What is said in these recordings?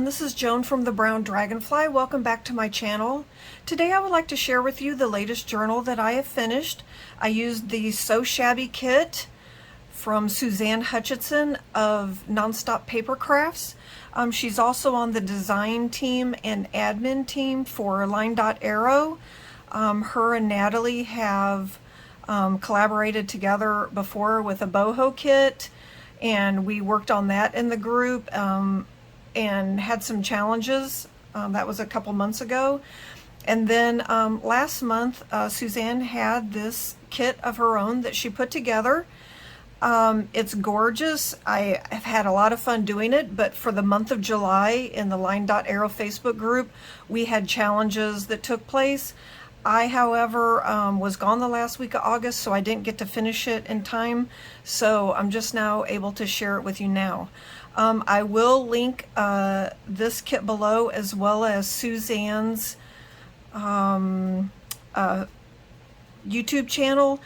everyone, this is Joan from the Brown Dragonfly. Welcome back to my channel. Today I would like to share with you the latest journal that I have finished. I used the So Shabby kit from Suzanne Hutchinson of Nonstop Paper Crafts. She's also on the design team and admin team for Line Dot Arrow. Her and Natalie have collaborated together before with a boho kit, and we worked on that in the group and had some challenges. That was a couple months ago. And then last month, Suzanne had this kit of her own that she put together. It's gorgeous. I have had a lot of fun doing it, but for the month of July in the Line Dot Arrow Facebook group, we had challenges that took place. I, however, was gone the last week of August, so I didn't get to finish it in time. So I'm just now able to share it with you now. I will link this kit below, as well as Suzanne's YouTube channel,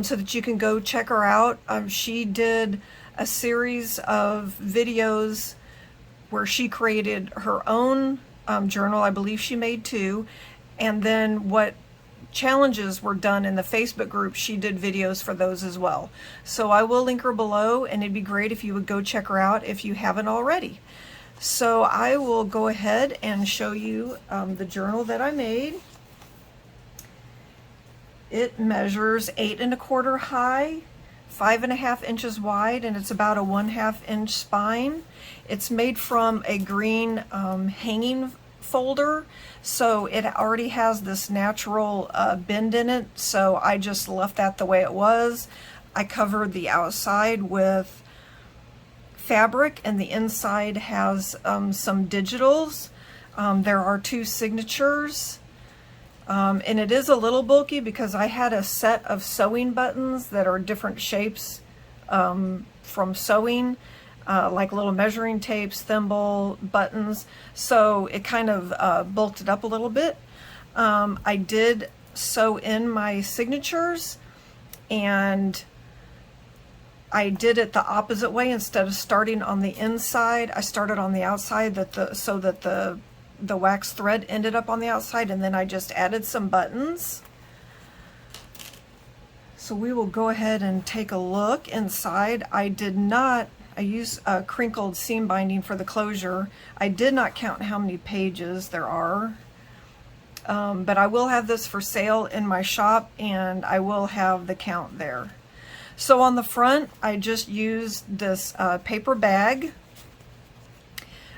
so that you can go check her out. She did a series of videos where she created her own journal. I believe she made two. And then what challenges were done in the Facebook group, she did videos for those as well. So I will link her below, and it'd be great if you would go check her out if you haven't already. So I will go ahead and show you the journal that I made. It measures 8 1/4 high, 5 1/2 inches wide, and it's about a 1/2 inch spine. It's made from a green hanging folder, so it already has this natural bend in it, so I just left that the way it was. I covered the outside with fabric, and the inside has some digitals. There are 2 signatures, and it is a little bulky because I had a set of sewing buttons that are different shapes from sewing, like little measuring tapes, thimble buttons, so it kind of bulked it up a little bit. I did sew in my signatures, and I did it the opposite way. Instead of starting on the inside, I started on the outside, so that the wax thread ended up on the outside, and then I just added some buttons. So we will go ahead and take a look inside. I use a crinkled seam binding for the closure. I did not count how many pages there are, but I will have this for sale in my shop, and I will have the count there. So on the front, I just used this paper bag.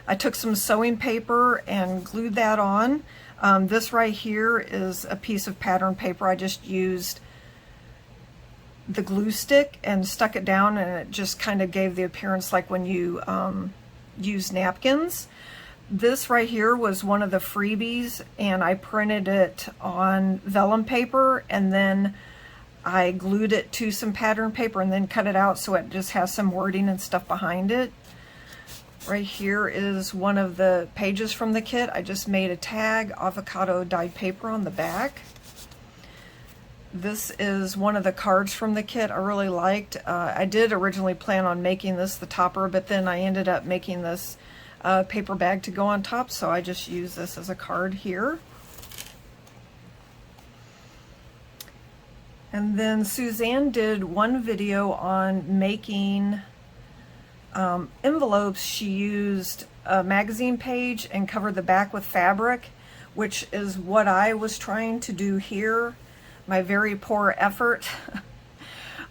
I took some sewing paper and glued that on. This right here is a piece of pattern paper. I just used the glue stick and stuck it down, and it just kind of gave the appearance like when you use napkins. This right here was one of the freebies, and I printed it on vellum paper, and then I glued it to some pattern paper and then cut it out so it just has some wording and stuff behind it. Right here is one of the pages from the kit. I just made a tag, avocado dyed paper on the back. This is one of the cards from the kit I really liked. I did originally plan on making this the topper, but then I ended up making this paper bag to go on top, so I just use this as a card here. And then Suzanne did one video on making envelopes. She used a magazine page and covered the back with fabric, which is what I was trying to do here. My very poor effort.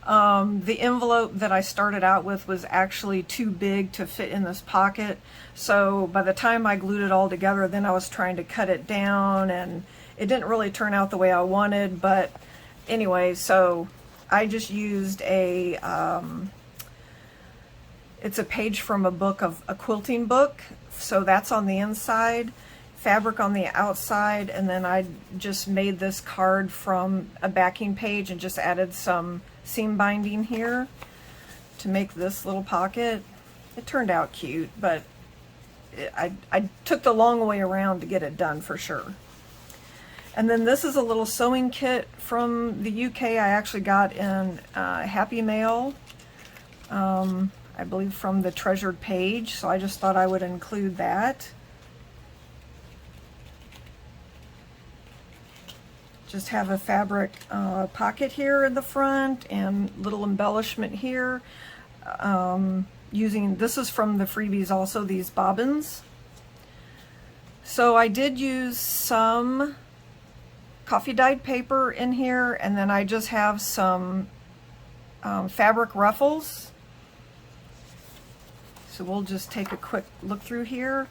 The envelope that I started out with was actually too big to fit in this pocket, so by the time I glued it all together, then I was trying to cut it down, and it didn't really turn out the way I wanted. But anyway, so I just used it's a page from a quilting book, so that's on the inside, fabric on the outside, and then I just made this card from a backing page and just added some seam binding here to make this little pocket. It turned out cute, but I took the long way around to get it done for sure. And then this is a little sewing kit from the UK. I actually got in Happy Mail, I believe from the Treasured Page, so I just thought I would include that. just have a fabric pocket here in the front and little embellishment here. This is from the freebies also, these bobbins. So I did use some coffee dyed paper in here, and then I just have some fabric ruffles. So we'll just take a quick look through here.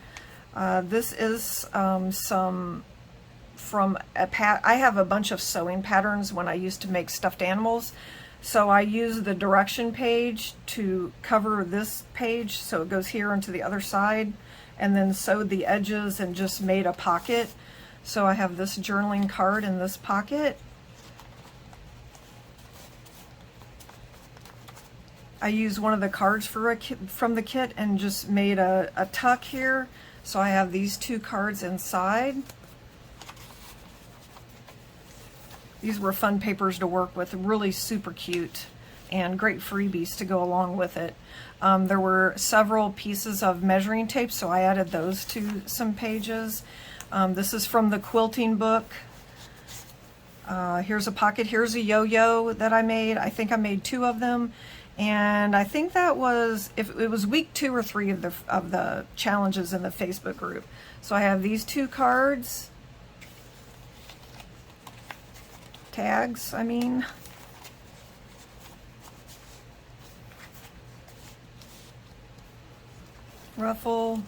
This is some from I have a bunch of sewing patterns when I used to make stuffed animals. So I use the direction page to cover this page, so it goes here into the other side, and then sewed the edges and just made a pocket. So I have this journaling card in this pocket. I used one of the cards from the kit and just made a tuck here. So I have these two cards inside. These were fun papers to work with, really super cute, and great freebies to go along with it. There were several pieces of measuring tape, so I added those to some pages. This is from the quilting book. Here's a pocket, here's a yo-yo that I made. I think I made 2 of them. And I think that was, if it was week 2 or 3 of the challenges in the Facebook group. So I have these 2 cards. Tags, I mean. Ruffle.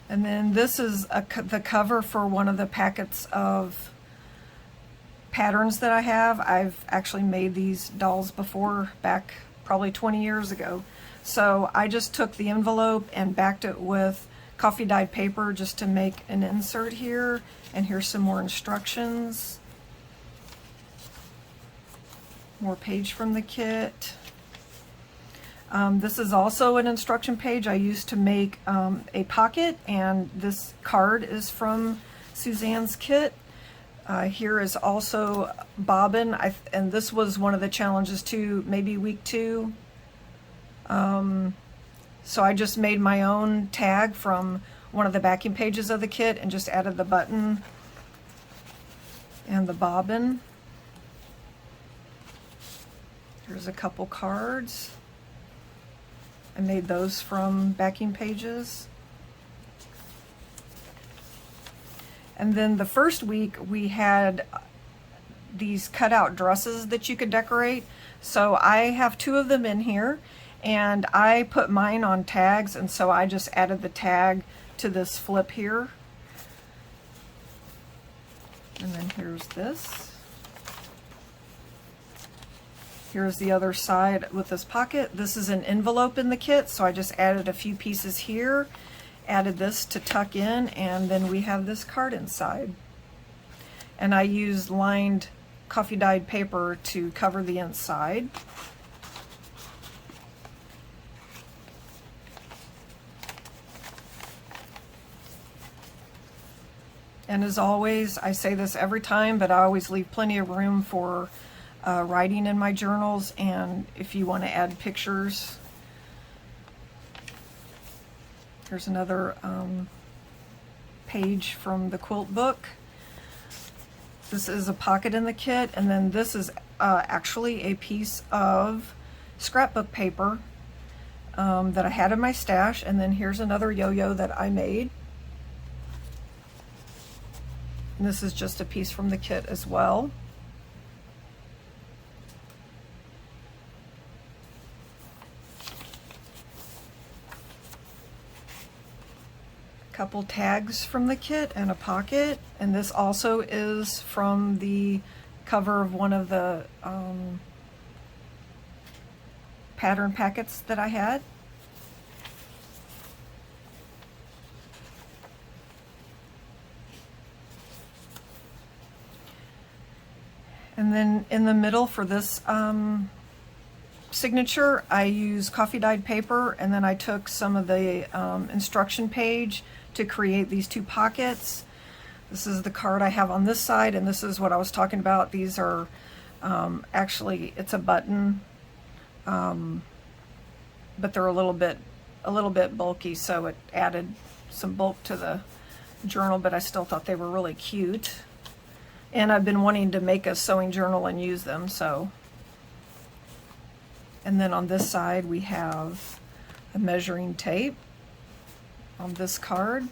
And then this is the cover for one of the packets of patterns that I have. I've actually made these dolls before, back probably 20 years ago. So I just took the envelope and backed it with coffee dyed paper just to make an insert here. And here's some more instructions. More page from the kit. This is also an instruction page I used to make a pocket, and this card is from Suzanne's kit. Here is also bobbin, and this was one of the challenges too, maybe week 2. So I just made my own tag from one of the backing pages of the kit and just added the button and the bobbin. Here's a couple cards. I made those from backing pages. And then the first week we had these cutout dresses that you could decorate. So I have 2 of them in here, and I put mine on tags, and so I just added the tag to this flip here. And then here's this. Here's the other side with this pocket. This is an envelope in the kit, so I just added a few pieces here, added this to tuck in, and then we have this card inside. And I used lined coffee dyed paper to cover the inside. And as always, I say this every time, but I always leave plenty of room for writing in my journals, and if you want to add pictures. Here's another page from the quilt book. This is a pocket in the kit, and then this is actually a piece of scrapbook paper that I had in my stash, and then here's another yo-yo that I made. And this is just a piece from the kit as well. Couple tags from the kit and a pocket, and this also is from the cover of one of the pattern packets that I had. And then in the middle for this signature, I use coffee dyed paper, and then I took some of the instruction page to create these 2 pockets. This is the card I have on this side, and this is what I was talking about. These are actually, it's a button, but they're a little bit bulky, so it added some bulk to journal, but I still thought they were really cute. And I've been wanting to make a sewing journal and use them, so. And then on this side we have a measuring tape on this card.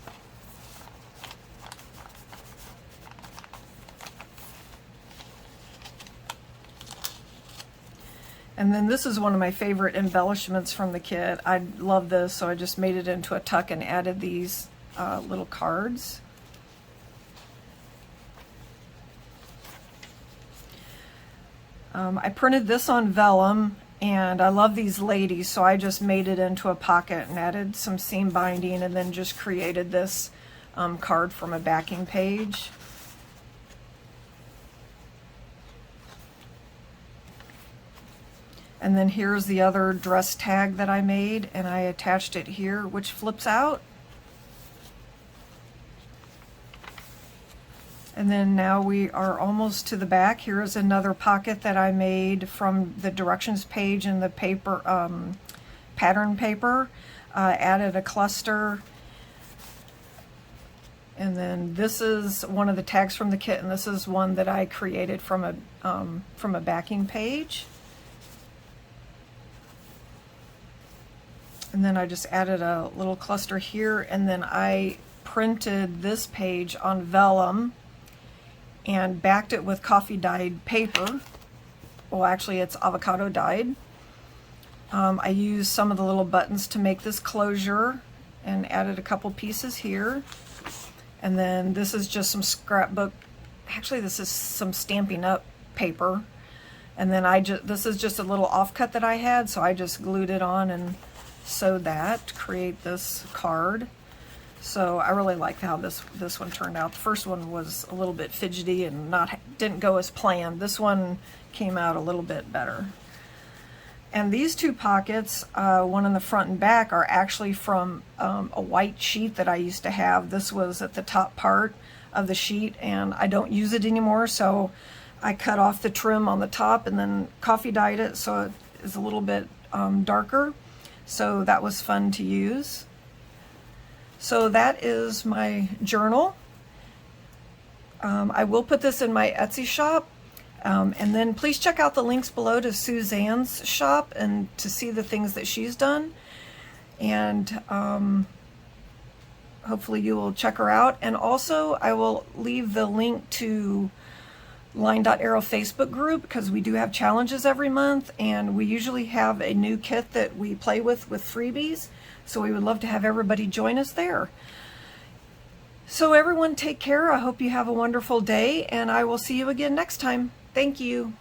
And then this is one of my favorite embellishments from the kit. I love this, so I just made it into a tuck and added these little cards. I printed this on vellum, and I love these ladies, so I just made it into a pocket and added some seam binding, and then just created this card from a backing page. And then here's the other dress tag that I made, and I attached it here, which flips out. And then now we are almost to the back. Here is another pocket that I made from the directions page in the paper, pattern paper. Added a cluster. And then this is one of the tags from the kit, and this is one that I created from a backing page. And then I just added a little cluster here, and then I printed this page on vellum and backed it with coffee dyed paper. Well, actually it's avocado dyed. I used some of the little buttons to make this closure and added a couple pieces here. And then this is just some scrapbook, actually this is some Stampin' Up paper. And then this is just a little offcut that I had, so I just glued it on and sewed that to create this card. So I really like how this one turned out. The first one was a little bit fidgety and didn't go as planned. This one came out a little bit better. And these two pockets, one in the front and back, are actually from a white sheet that I used to have. This was at the top part of the sheet, and I don't use it anymore, so I cut off the trim on the top and then coffee dyed it so it is a little bit darker. So that was fun to use. So that is my journal. I will put this in my Etsy shop. And then please check out the links below to Suzanne's shop and to see the things that she's done. And hopefully you will check her out. And also I will leave the link to Line.Arrow Facebook group, because we do have challenges every month, and we usually have a new kit that we play with freebies. So we would love to have everybody join us there. So everyone take care. I hope you have a wonderful day, and I will see you again next time. Thank you.